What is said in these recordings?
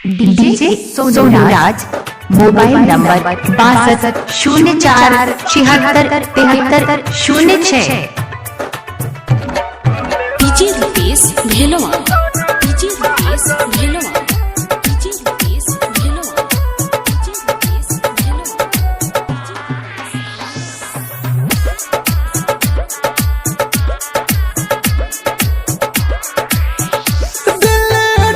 DJ Sonuraj mobile number 6204767306। DJ Rupesh Bhelwa, DJ Rupesh Bhelwa, DJ Rupesh Bhelwa, DJ Rupesh Bhelwa. दिल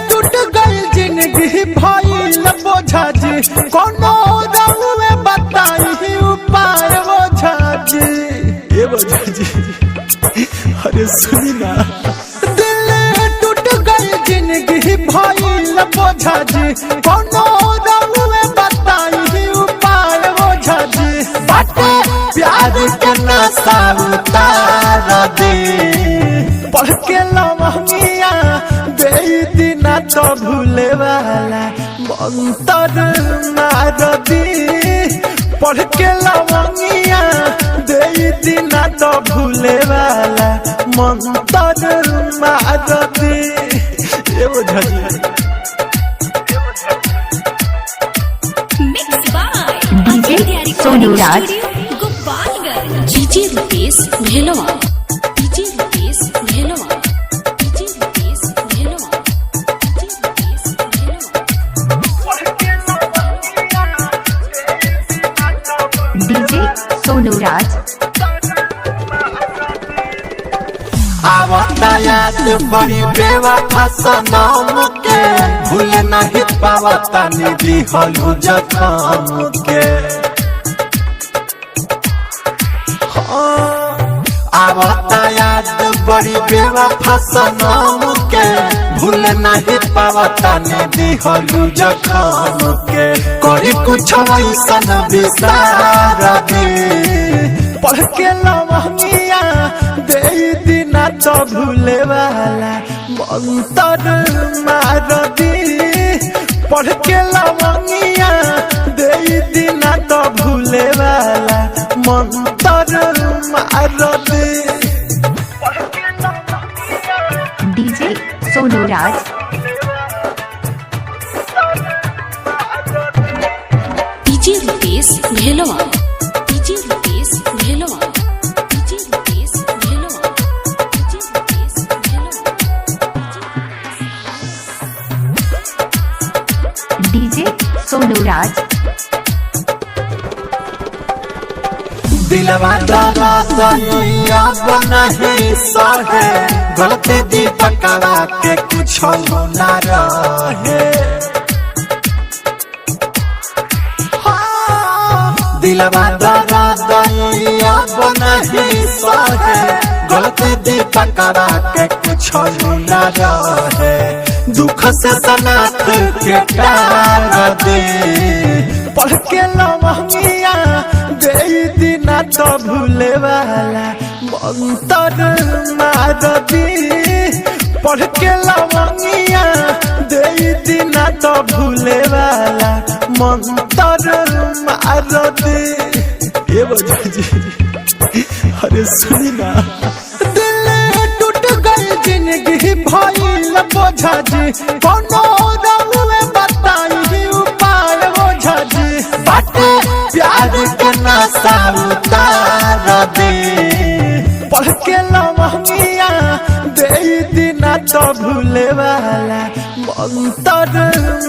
टूट गई जिंदगी भइल बोझा जी, कोनो रहुए बताई उपाय बोझा जी। ये बोझा जी अरे सुनी ना, दिल टूट गई जिंदगी भइल बोझा जी, कोनो रहुए बताई उपाय बोझा जी। बाटे प्यार के नशा उतार दे, पढ़ के लमहिया दे दिना तो भूले वाला मंतर मार दी। पढ़ के लमहिया दे दिना तो भूले वाला मंतर मार दी। ये बोझा जी mix by DJ Sonuraj Gopalganj. DJ Rupesh Bhelwa, DJ Rupesh Bhelwa, DJ Rupesh Bhelwa, DJ Rupesh Bhelwa. DJ Sonuraj आवता याद बड़ी बेवफा सनम के, भूल नहीं पावता निधि हलू जखम के। आवता याद बड़ी बेवफा सनम के, भूल नहीं पावता निधि हलू जखम के। करी कुछ ऐसन विसार दे, पढ़ के लमहिया दे दिना तो भूले वाला मंतर मार दी। पढ़ के लमहिया दे दिना तो भूले वाला मंतर मार दी। DJ Sonu Raj DJ Rupesh Bhelwa, DJ Rupesh Bhelwa, DJ Rupesh Bhelwa, DJ Rupesh Bhelwa. DJ Sonu Raj दिलवा दरा सनिया बनही सहे, गलती दीपकवा के कुछ ना रहे। दिलवा दरा सनिया बनही सहे, गलती दीपकवा के कुछ ना रहे। दुख से सनात के टार दे, पढ़ के लमहिया दे दिना तो भूले वाला मंतर मार दी। पढ़ के लमहिया दे दिना तो भूले वाला मंतर मार दी। ये बोझा जी अरे सुनी ना, दिल टूट गई जिंदगी भइल बोझा जी, कोनो रहुए बताई उपाय बोझा जी। बाटे प्यार के नशा उतार दे, पढ़ के लमहिया दे दिना तो भूले वाला मंतर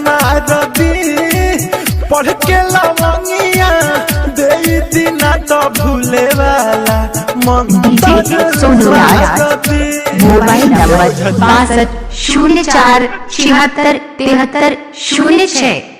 मार दी। पढ़ के लमहिया दे दिना तो भूले वाला मंतर सोनूराज मार दी। Mobile number 6204767306।